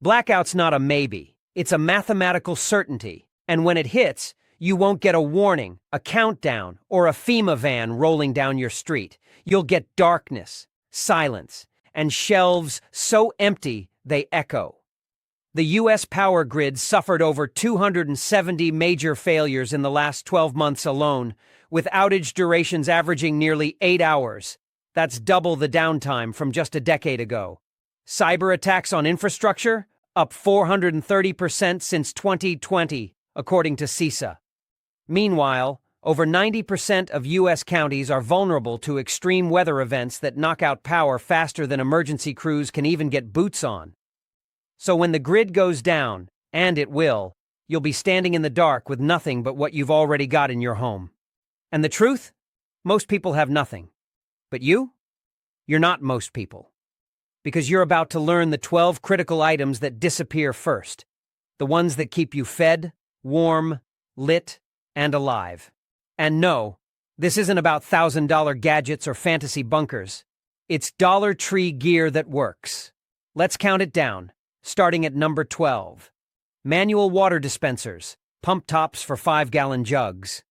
Blackout's not a maybe. It's a mathematical certainty. And when it hits, you won't get a warning, a countdown, or a FEMA van rolling down your street. You'll get darkness, silence, and shelves so empty they echo. The U.S. power grid suffered over 270 major failures in the last 12 months alone, with outage durations averaging nearly 8 hours. That's double the downtime from just a decade ago. Cyber attacks on infrastructure, up 430% since 2020, according to CISA. Meanwhile, over 90% of U.S. counties are vulnerable to extreme weather events that knock out power faster than emergency crews can even get boots on. So when the grid goes down, and it will, you'll be standing in the dark with nothing but what you've already got in your home. And the truth? Most people have nothing. But you? You're not most people. Because you're about to learn the 12 critical items that disappear first. The ones that keep you fed, warm, lit, and alive. And no, this isn't about $1,000 gadgets or fantasy bunkers. It's Dollar Tree gear that works. Let's count it down, starting at number 12. Manual water dispensers, pump tops for 5-gallon jugs.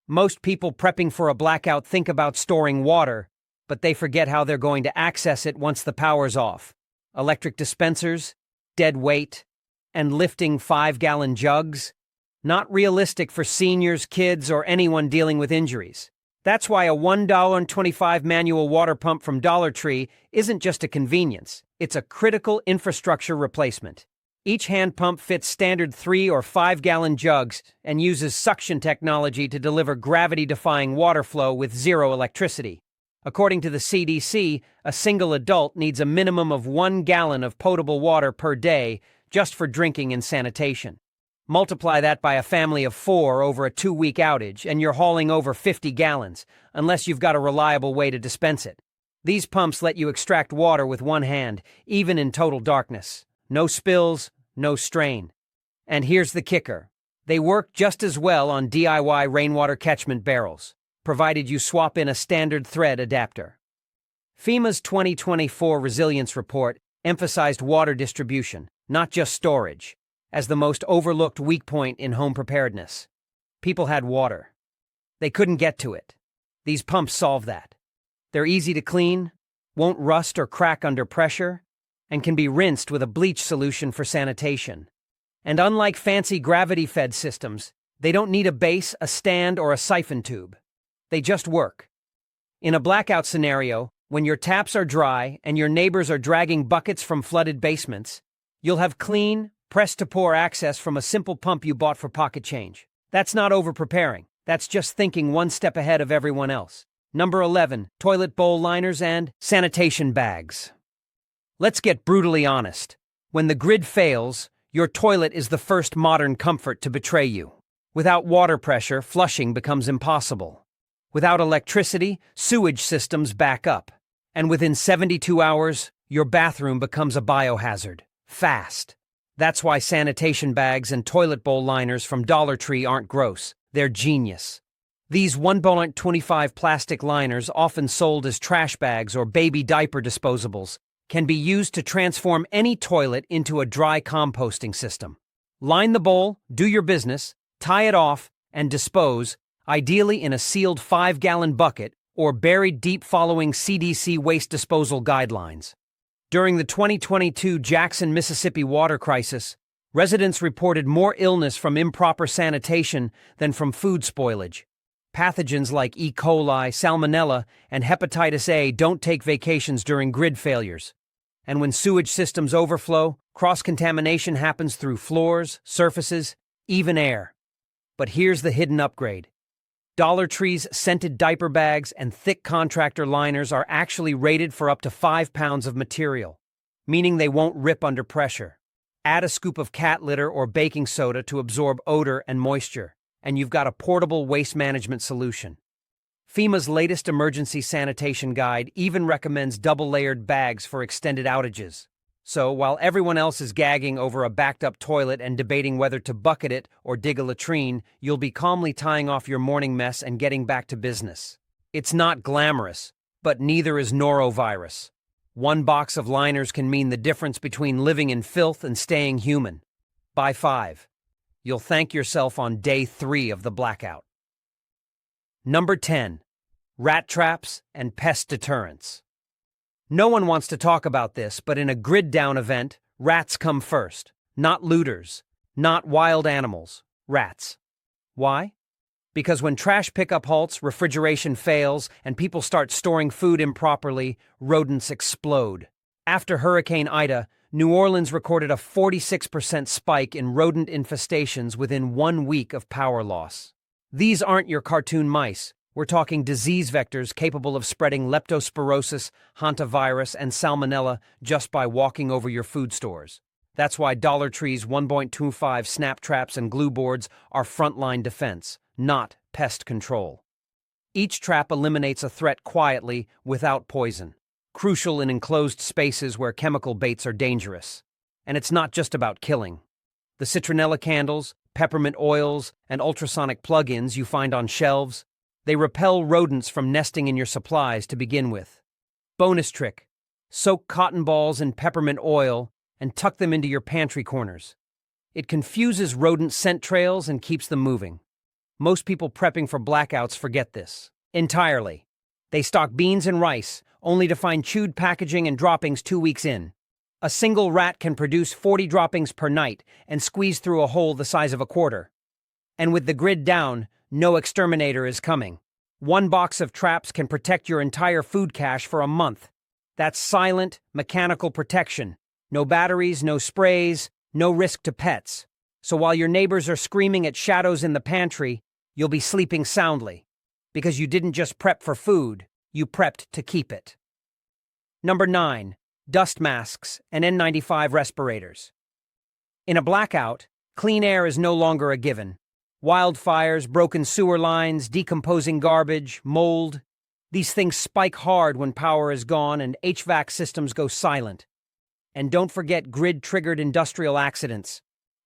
Most people prepping for a blackout think about storing water, but they forget how they're going to access it once the power's off. Electric dispensers, dead weight, and lifting 5-gallon jugs. Not realistic for seniors, kids, or anyone dealing with injuries. That's why a $1.25 manual water pump from Dollar Tree isn't just a convenience, it's a critical infrastructure replacement. Each hand pump fits standard 3 or 5-gallon jugs and uses suction technology to deliver gravity-defying water flow with zero electricity. According to the CDC, a single adult needs a minimum of 1 gallon of potable water per day just for drinking and sanitation. Multiply that by a family of 4 over a 2-week outage, and you're hauling over 50 gallons, unless you've got a reliable way to dispense it. These pumps let you extract water with one hand, even in total darkness. No spills, no strain. And here's the kicker. They work just as well on DIY rainwater catchment barrels, provided you swap in a standard thread adapter. FEMA's 2024 Resilience Report emphasized water distribution, not just storage, as the most overlooked weak point in home preparedness. People had water. They couldn't get to it. These pumps solve that. They're easy to clean, won't rust or crack under pressure, and can be rinsed with a bleach solution for sanitation. And unlike fancy gravity-fed systems, they don't need a base, a stand, or a siphon tube. They just work. In a blackout scenario, when your taps are dry and your neighbors are dragging buckets from flooded basements, you'll have clean, press-to-pour access from a simple pump you bought for pocket change. That's not over-preparing. That's just thinking one step ahead of everyone else. Number 11, toilet bowl liners and sanitation bags. Let's get brutally honest. When the grid fails, your toilet is the first modern comfort to betray you. Without water pressure, flushing becomes impossible. Without electricity, sewage systems back up. And within 72 hours, your bathroom becomes a biohazard. Fast. That's why sanitation bags and toilet bowl liners from Dollar Tree aren't gross. They're genius. These $1.25 plastic liners, often sold as trash bags or baby diaper disposables, can be used to transform any toilet into a dry composting system. Line the bowl, do your business, tie it off, and dispose, ideally in a sealed 5-gallon bucket or buried deep following CDC waste disposal guidelines. During the 2022 Jackson, Mississippi water crisis, residents reported more illness from improper sanitation than from food spoilage. Pathogens like E. coli, salmonella, and hepatitis A don't take vacations during grid failures. And when sewage systems overflow, cross-contamination happens through floors, surfaces, even air. But here's the hidden upgrade. Dollar Tree's scented diaper bags and thick contractor liners are actually rated for up to 5 pounds of material, meaning they won't rip under pressure. Add a scoop of cat litter or baking soda to absorb odor and moisture, and you've got a portable waste management solution. FEMA's latest emergency sanitation guide even recommends double-layered bags for extended outages. So, while everyone else is gagging over a backed-up toilet and debating whether to bucket it or dig a latrine, you'll be calmly tying off your morning mess and getting back to business. It's not glamorous, but neither is norovirus. One box of liners can mean the difference between living in filth and staying human. Buy 5. You'll thank yourself on day 3 of the blackout. Number 10. Rat traps and pest deterrents. No one wants to talk about this, but in a grid-down event, rats come first. Not looters, not wild animals, rats. Why? Because when trash pickup halts, refrigeration fails, and people start storing food improperly, rodents explode. After Hurricane Ida, New Orleans recorded a 46% spike in rodent infestations within 1 week of power loss. These aren't your cartoon mice. We're talking disease vectors capable of spreading leptospirosis, hantavirus, and salmonella just by walking over your food stores. That's why Dollar Tree's 1.25 snap traps and glue boards are frontline defense, not pest control. Each trap eliminates a threat quietly, without poison, crucial in enclosed spaces where chemical baits are dangerous. And it's not just about killing. The citronella candles, peppermint oils, and ultrasonic plug-ins you find on shelves, they repel rodents from nesting in your supplies to begin with. Bonus trick: soak cotton balls in peppermint oil and tuck them into your pantry corners. It confuses rodent scent trails and keeps them moving. Most people prepping for blackouts forget this entirely. They stock beans and rice, only to find chewed packaging and droppings 2 weeks in. A single rat can produce 40 droppings per night and squeeze through a hole the size of a quarter. And with the grid down, no exterminator is coming. 1 box of traps can protect your entire food cache for a month. That's silent, mechanical protection. No batteries, no sprays, no risk to pets. So while your neighbors are screaming at shadows in the pantry, you'll be sleeping soundly. Because you didn't just prep for food, you prepped to keep it. Number 9. Dust masks and N95 respirators. In a blackout, clean air is no longer a given. Wildfires, broken sewer lines, decomposing garbage, mold. These things spike hard when power is gone and HVAC systems go silent. And don't forget grid-triggered industrial accidents.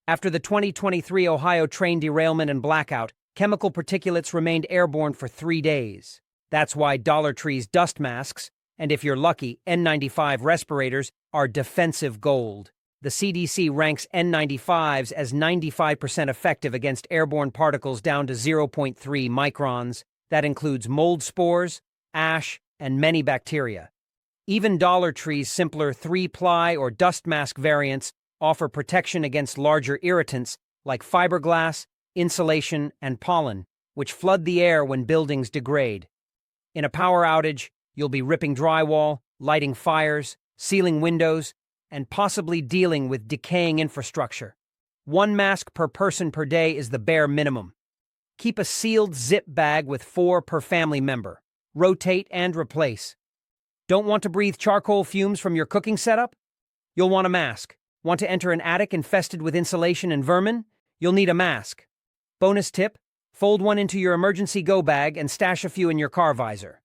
After the 2023 Ohio train derailment and blackout, chemical particulates remained airborne for 3 days. That's why Dollar Tree's dust masks, and if you're lucky, N95 respirators, are defensive gold. The CDC ranks N95s as 95% effective against airborne particles down to 0.3 microns. That includes mold spores, ash, and many bacteria. Even Dollar Tree's simpler 3-ply or dust mask variants offer protection against larger irritants like fiberglass, insulation, and pollen, which flood the air when buildings degrade. In a power outage, you'll be ripping drywall, lighting fires, sealing windows, and possibly dealing with decaying infrastructure. 1 mask per person per day is the bare minimum. Keep a sealed zip bag with 4 per family member. Rotate and replace. Don't want to breathe charcoal fumes from your cooking setup? You'll want a mask. Want to enter an attic infested with insulation and vermin? You'll need a mask. Bonus tip: fold one into your emergency go bag and stash a few in your car visor.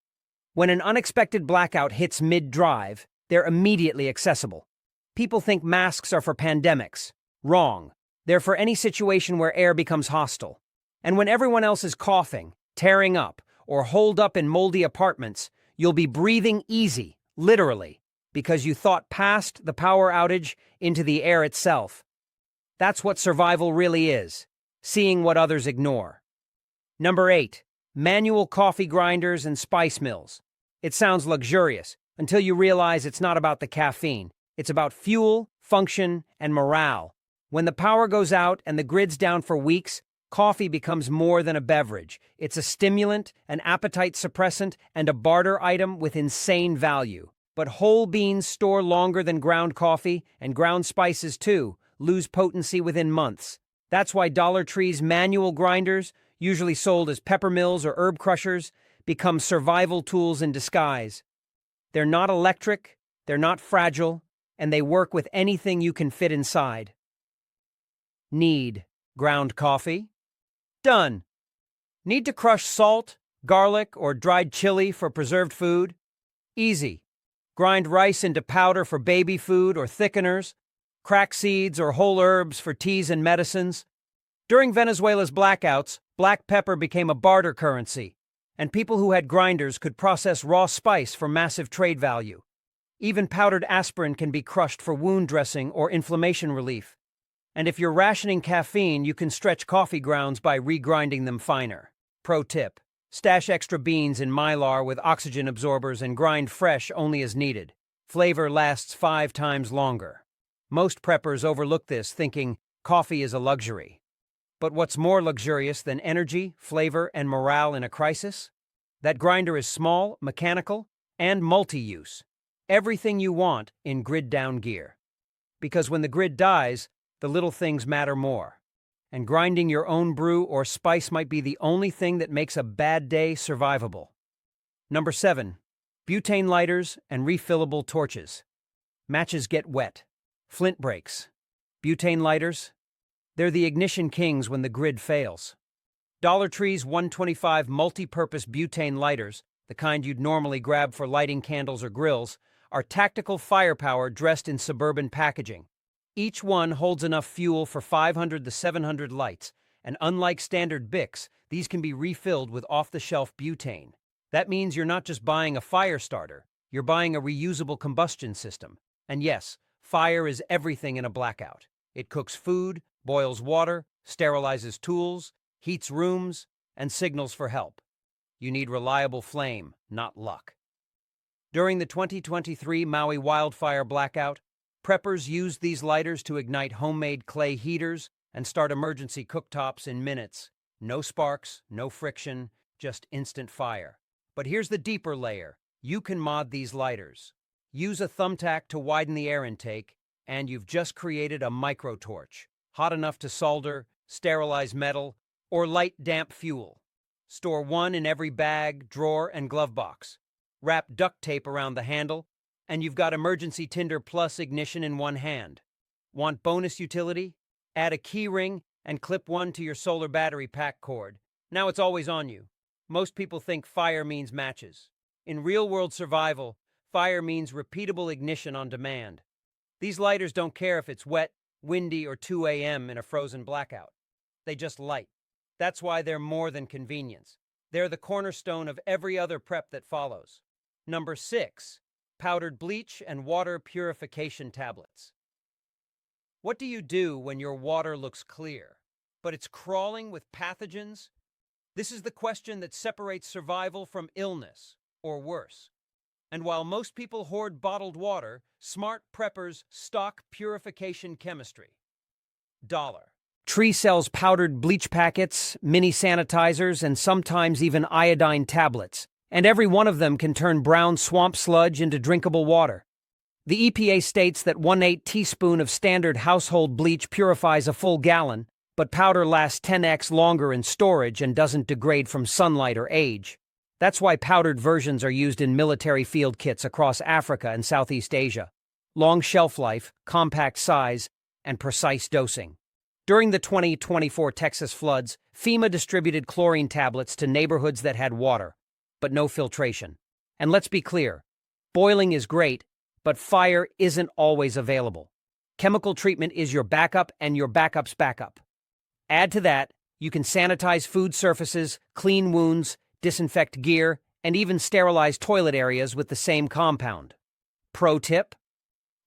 When an unexpected blackout hits mid-drive, they're immediately accessible. People think masks are for pandemics. Wrong. They're for any situation where air becomes hostile. And when everyone else is coughing, tearing up, or holed up in moldy apartments, you'll be breathing easy, literally, because you thought past the power outage into the air itself. That's what survival really is, seeing what others ignore. Number 8. Manual coffee grinders and spice mills. It sounds luxurious until you realize it's not about the caffeine. It's about fuel, function, and morale. When the power goes out and the grid's down for weeks, coffee becomes more than a beverage. It's a stimulant, an appetite suppressant, and a barter item with insane value. But whole beans store longer than ground coffee, and ground spices, too, lose potency within months. That's why Dollar Tree's manual grinders, usually sold as pepper mills or herb crushers, become survival tools in disguise. They're not electric, they're not fragile, and they work with anything you can fit inside. Need ground coffee? Done. Need to crush salt, garlic, or dried chili for preserved food? Easy. Grind rice into powder for baby food or thickeners, crack seeds or whole herbs for teas and medicines. During Venezuela's blackouts, black pepper became a barter currency, and people who had grinders could process raw spice for massive trade value. Even powdered aspirin can be crushed for wound dressing or inflammation relief. And if you're rationing caffeine, you can stretch coffee grounds by regrinding them finer. Pro tip: stash extra beans in Mylar with oxygen absorbers and grind fresh only as needed. Flavor lasts 5 times longer. Most preppers overlook this, thinking coffee is a luxury. But what's more luxurious than energy, flavor, and morale in a crisis? That grinder is small, mechanical, and multi-use. Everything you want in grid-down gear. Because when the grid dies, the little things matter more. And grinding your own brew or spice might be the only thing that makes a bad day survivable. Number 7. Butane lighters and refillable torches. Matches get wet. Flint breaks. Butane lighters? They're the ignition kings when the grid fails. Dollar Tree's 125 multi-purpose butane lighters, the kind you'd normally grab for lighting candles or grills, are tactical firepower dressed in suburban packaging. Each one holds enough fuel for 500 to 700 lights, and unlike standard Bics, these can be refilled with off-the-shelf butane. That means you're not just buying a fire starter, you're buying a reusable combustion system. And yes, fire is everything in a blackout. It cooks food, boils water, sterilizes tools, heats rooms, and signals for help. You need reliable flame, not luck. During the 2023 Maui wildfire blackout, preppers used these lighters to ignite homemade clay heaters and start emergency cooktops in minutes. No sparks, no friction, just instant fire. But here's the deeper layer. You can mod these lighters. Use a thumbtack to widen the air intake, and you've just created a microtorch, hot enough to solder, sterilize metal, or light damp fuel. Store one in every bag, drawer, and glove box. Wrap duct tape around the handle, and you've got emergency tinder plus ignition in one hand. Want bonus utility? Add a key ring and clip one to your solar battery pack cord. Now it's always on you. Most people think fire means matches. In real-world survival, fire means repeatable ignition on demand. These lighters don't care if it's wet, windy, or 2 a.m. in a frozen blackout. They just light. That's why they're more than convenience. They're the cornerstone of every other prep that follows. Number 6. Powdered bleach and water purification tablets. What do you do when your water looks clear, but it's crawling with pathogens? This is the question that separates survival from illness, or worse. And while most people hoard bottled water, smart preppers stock purification chemistry. Dollar Tree sells powdered bleach packets, mini sanitizers, and sometimes even iodine tablets, and every one of them can turn brown swamp sludge into drinkable water. The EPA states that 1/8 teaspoon of standard household bleach purifies a full gallon, but powder lasts 10x longer in storage and doesn't degrade from sunlight or age. That's why powdered versions are used in military field kits across Africa and Southeast Asia. Long shelf life, compact size, and precise dosing. During the 2024 Texas floods, FEMA distributed chlorine tablets to neighborhoods that had water, but no filtration. And let's be clear, boiling is great, but fire isn't always available. Chemical treatment is your backup and your backup's backup. Add to that, you can sanitize food surfaces, clean wounds, disinfect gear, and even sterilize toilet areas with the same compound. Pro tip: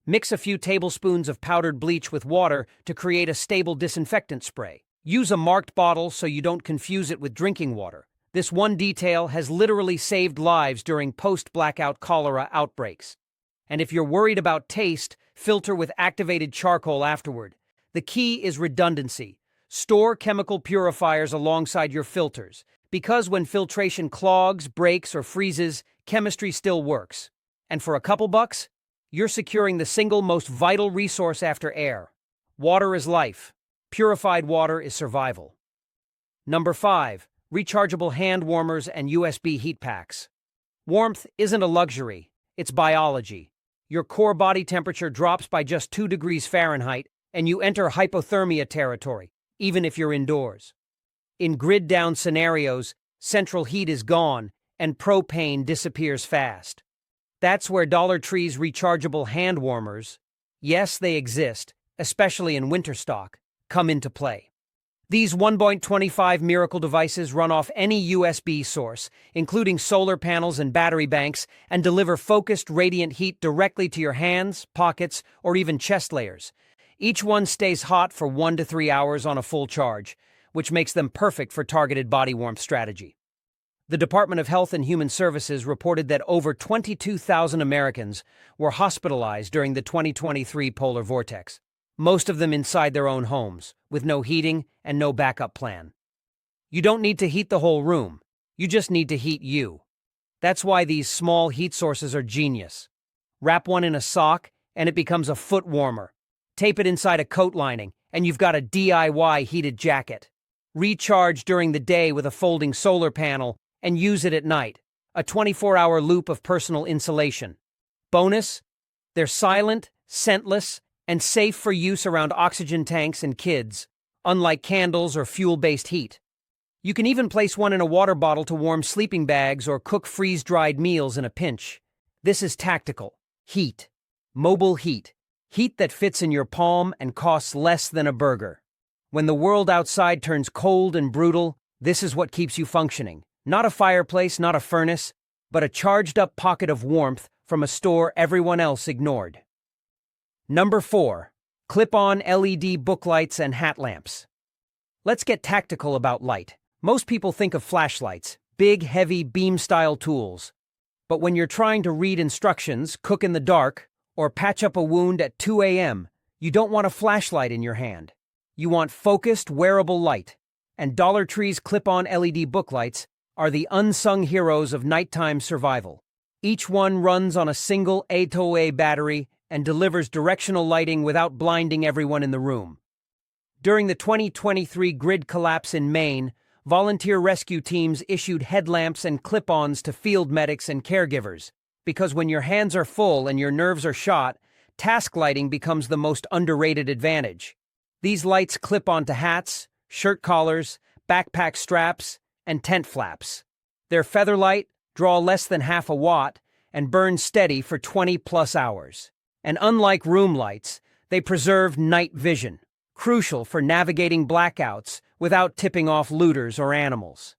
mix a few tablespoons of powdered bleach with water to create a stable disinfectant spray. Use a marked bottle so you don't confuse it with drinking water. This one detail has literally saved lives during post-blackout cholera outbreaks. And if you're worried about taste, filter with activated charcoal afterward. The key is redundancy. Store chemical purifiers alongside your filters, because when filtration clogs, breaks, or freezes, chemistry still works. And for a couple bucks, you're securing the single most vital resource after air. Water is life. Purified water is survival. Number 5. Rechargeable hand warmers and USB heat packs. Warmth isn't a luxury, it's biology. Your core body temperature drops by just 2 degrees Fahrenheit, and you enter hypothermia territory, even if you're indoors. In grid-down scenarios, central heat is gone, and propane disappears fast. That's where Dollar Tree's rechargeable hand warmers, yes, they exist, especially in winter stock, come into play. These 1.25 miracle devices run off any USB source, including solar panels and battery banks, and deliver focused, radiant heat directly to your hands, pockets, or even chest layers. Each one stays hot for 1 to 3 hours on a full charge, which makes them perfect for targeted body warmth strategy. The Department of Health and Human Services reported that over 22,000 Americans were hospitalized during the 2023 polar vortex, most of them inside their own homes, with no heating and no backup plan. You don't need to heat the whole room, you just need to heat you. That's why these small heat sources are genius. Wrap one in a sock, and it becomes a foot warmer. Tape it inside a coat lining, and you've got a DIY heated jacket. Recharge during the day with a folding solar panel, and use it at night. A 24-hour loop of personal insulation. Bonus, they're silent, scentless, and safe for use around oxygen tanks and kids, unlike candles or fuel-based heat. You can even place one in a water bottle to warm sleeping bags or cook freeze-dried meals in a pinch. This is tactical. Heat. Mobile heat. Heat that fits in your palm and costs less than a burger. When the world outside turns cold and brutal, this is what keeps you functioning. Not a fireplace, not a furnace, but a charged-up pocket of warmth from a store everyone else ignored. Number 4. Clip-on LED booklights and hat lamps. Let's get tactical about light. Most people think of flashlights, big, heavy, beam-style tools. But when you're trying to read instructions, cook in the dark, or patch up a wound at 2 a.m., you don't want a flashlight in your hand. You want focused, wearable light. And Dollar Tree's clip-on LED booklights are the unsung heroes of nighttime survival. Each one runs on a single A2A battery and delivers directional lighting without blinding everyone in the room. During the 2023 grid collapse in Maine, volunteer rescue teams issued headlamps and clip-ons to field medics and caregivers, because when your hands are full and your nerves are shot, task lighting becomes the most underrated advantage. These lights clip onto hats, shirt collars, backpack straps, and tent flaps. They're featherlight, draw less than half a watt, and burn steady for 20-plus hours. And unlike room lights, they preserve night vision, crucial for navigating blackouts without tipping off looters or animals.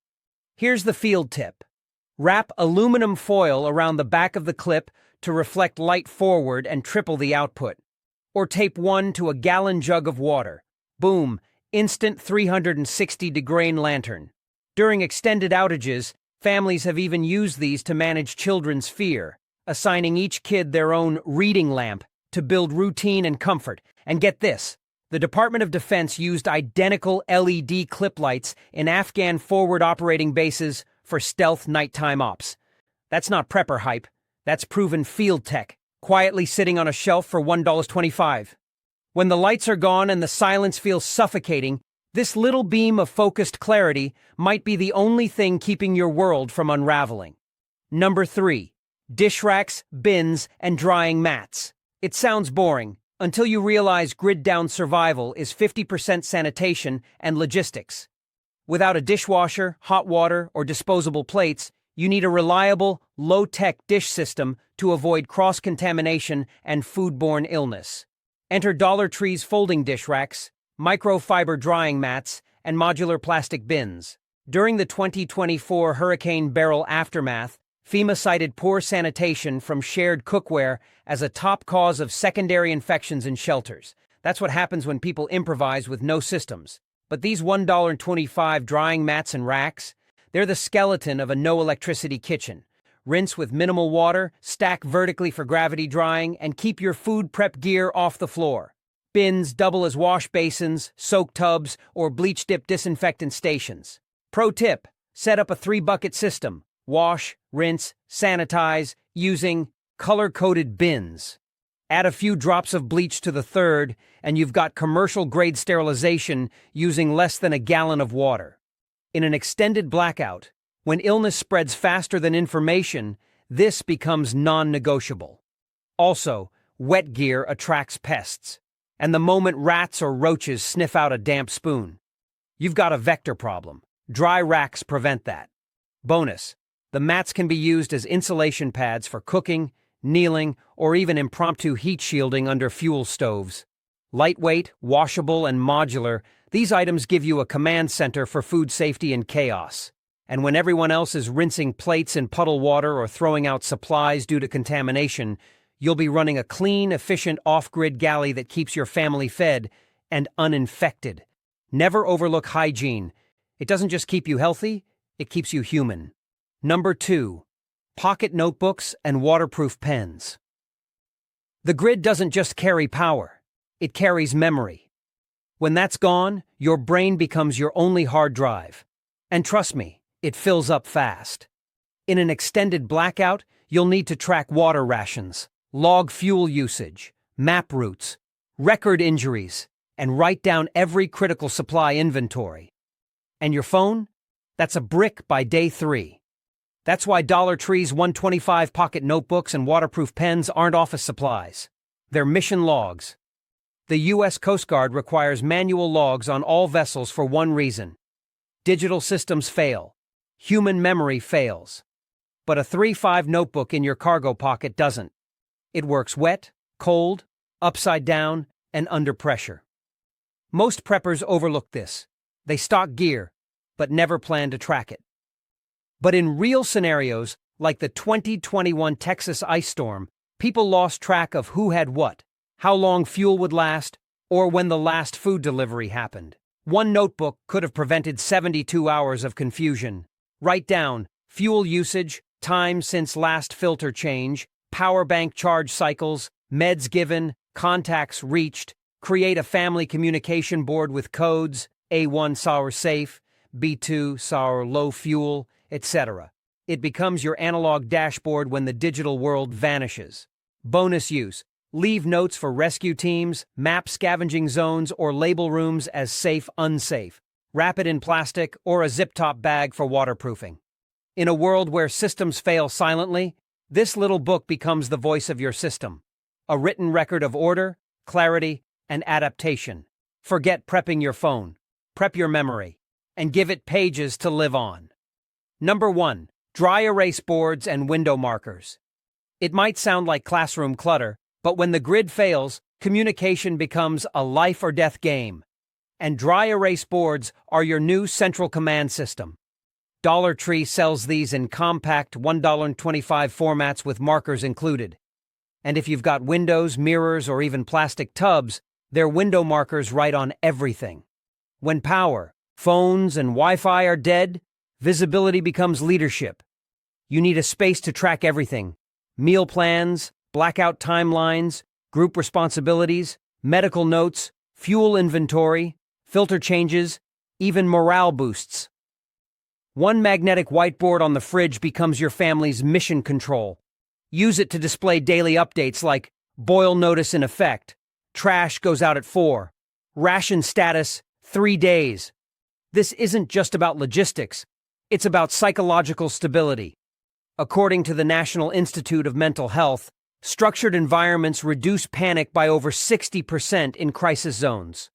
Here's the field tip. Wrap aluminum foil around the back of the clip to reflect light forward and triple the output. Or tape one to a gallon jug of water. Boom, instant 360-degree lantern. During extended outages, families have even used these to manage children's fear, assigning each kid their own reading lamp to build routine and comfort. And get this, the Department of Defense used identical LED clip lights in Afghan forward operating bases for stealth nighttime ops. That's not prepper hype, that's proven field tech, quietly sitting on a shelf for $1.25. When the lights are gone and the silence feels suffocating, this little beam of focused clarity might be the only thing keeping your world from unraveling. Number 3. Dish racks, bins, and drying mats. It sounds boring, until you realize grid-down survival is 50% sanitation and logistics. Without a dishwasher, hot water, or disposable plates, you need a reliable, low-tech dish system to avoid cross-contamination and foodborne illness. Enter Dollar Tree's folding dish racks, microfiber drying mats, and modular plastic bins. During the 2024 Hurricane Beryl aftermath, FEMA cited poor sanitation from shared cookware as a top cause of secondary infections in shelters. That's what happens when people improvise with no systems. But these $1.25 drying mats and racks, they're the skeleton of a no-electricity kitchen. Rinse with minimal water, stack vertically for gravity drying, and keep your food prep gear off the floor. Bins double as wash basins, soak tubs, or bleach-dip disinfectant stations. Pro tip, set up a 3-bucket system. Wash, rinse, sanitize, using color-coded bins. Add a few drops of bleach to the third, and you've got commercial-grade sterilization using less than a gallon of water. In an extended blackout, when illness spreads faster than information, this becomes non-negotiable. Also, wet gear attracts pests, and the moment rats or roaches sniff out a damp spoon, you've got a vector problem. Dry racks prevent that. Bonus, the mats can be used as insulation pads for cooking, kneeling, or even impromptu heat shielding under fuel stoves. Lightweight, washable, and modular, these items give you a command center for food safety and chaos. And when everyone else is rinsing plates in puddle water or throwing out supplies due to contamination, you'll be running a clean, efficient off-grid galley that keeps your family fed and uninfected. Never overlook hygiene. It doesn't just keep you healthy, it keeps you human. Number 2. Pocket notebooks and waterproof pens. The grid doesn't just carry power, it carries memory. When that's gone, your brain becomes your only hard drive. And trust me, it fills up fast. In an extended blackout, you'll need to track water rations, log fuel usage, map routes, record injuries, and write down every critical supply inventory. And your phone? That's a brick by day 3. That's why Dollar Tree's 125 pocket notebooks and waterproof pens aren't office supplies. They're mission logs. The U.S. Coast Guard requires manual logs on all vessels for one reason. Digital systems fail. Human memory fails. But a 3-5 notebook in your cargo pocket doesn't. It works wet, cold, upside down, and under pressure. Most preppers overlook this. They stock gear, but never plan to track it. But in real scenarios, like the 2021 Texas ice storm, people lost track of who had what, how long fuel would last, or when the last food delivery happened. One notebook could have prevented 72 hours of confusion. Write down fuel usage, time since last filter change, power bank charge cycles, meds given, contacts reached. Create a family communication board with codes, A1 sour safe, B2 sour low fuel, etc. It becomes your analog dashboard when the digital world vanishes. Bonus use: leave notes for rescue teams, map scavenging zones, or label rooms as safe, unsafe. Wrap it in plastic or a zip-top bag for waterproofing. In a world where systems fail silently, this little book becomes the voice of your system. A written record of order, clarity, and adaptation. Forget prepping your phone. Prep your memory. And give it pages to live on. Number 1. Dry erase boards and window markers. It might sound like classroom clutter, but when the grid fails, communication becomes a life-or-death game. And dry erase boards are your new central command system. Dollar Tree sells these in compact $1.25 formats with markers included. And if you've got windows, mirrors, or even plastic tubs, their window markers write on everything. When power, phones, and Wi-Fi are dead, visibility becomes leadership. You need a space to track everything: meal plans, blackout timelines, group responsibilities, medical notes, fuel inventory, filter changes, even morale boosts. One magnetic whiteboard on the fridge becomes your family's mission control. Use it to display daily updates like boil notice in effect, trash goes out at 4, ration status 3 days. This isn't just about logistics, it's about psychological stability. According to the National Institute of Mental Health, structured environments reduce panic by over 60% in crisis zones.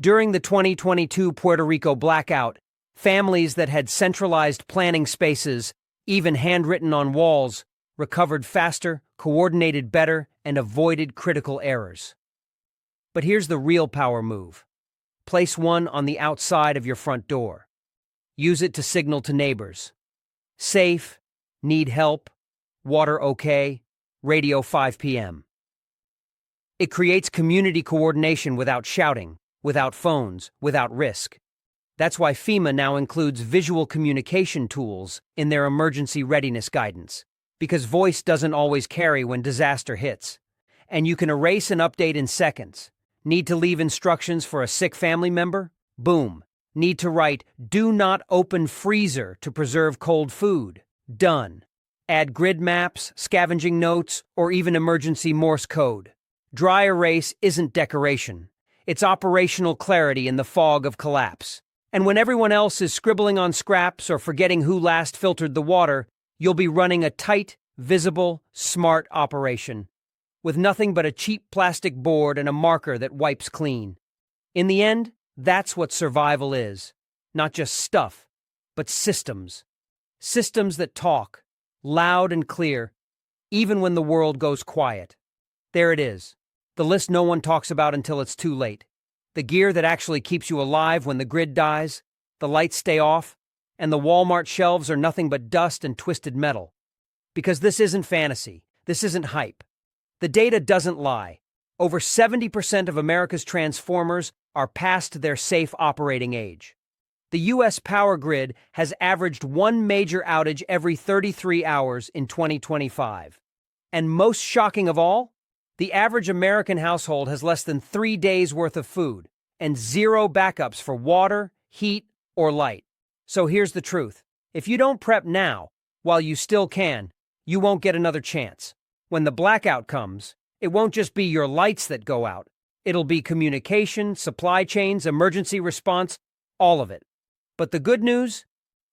During the 2022 Puerto Rico blackout, families that had centralized planning spaces, even handwritten on walls, recovered faster, coordinated better, and avoided critical errors. But here's the real power move. Place one on the outside of your front door. Use it to signal to neighbors. Safe, need help, water okay, radio 5 p.m. It creates community coordination without shouting, without phones, without risk. That's why FEMA now includes visual communication tools in their emergency readiness guidance, because voice doesn't always carry when disaster hits. And you can erase an update in seconds. Need to leave instructions for a sick family member? Boom. Need to write, "Do not open freezer to preserve cold food." Done. Add grid maps, scavenging notes, or even emergency Morse code. Dry erase isn't decoration. It's operational clarity in the fog of collapse. And when everyone else is scribbling on scraps or forgetting who last filtered the water, you'll be running a tight, visible, smart operation, with nothing but a cheap plastic board and a marker that wipes clean. In the end, that's what survival is. Not just stuff, but systems. Systems that talk, loud and clear, even when the world goes quiet. There it is. The list no one talks about until it's too late. The gear that actually keeps you alive when the grid dies, the lights stay off, and the Walmart shelves are nothing but dust and twisted metal. Because this isn't fantasy. This isn't hype. The data doesn't lie. Over 70% of America's transformers are past their safe operating age. The U.S. power grid has averaged one major outage every 33 hours in 2025. And most shocking of all, the average American household has less than 3 days' worth of food and zero backups for water, heat, or light. So here's the truth. If you don't prep now, while you still can, you won't get another chance. When the blackout comes, it won't just be your lights that go out. It'll be communication, supply chains, emergency response, all of it. But the good news?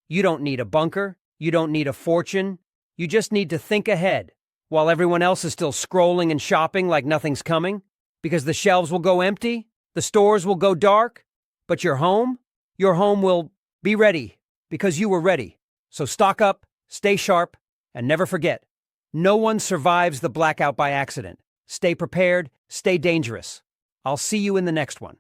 You don't need a bunker. You don't need a fortune. You just need to think ahead while everyone else is still scrolling and shopping like nothing's coming. Because the shelves will go empty, the stores will go dark, but your home will be ready because you were ready. So stock up, stay sharp, and never forget, no one survives the blackout by accident. Stay prepared, stay dangerous. I'll see you in the next one.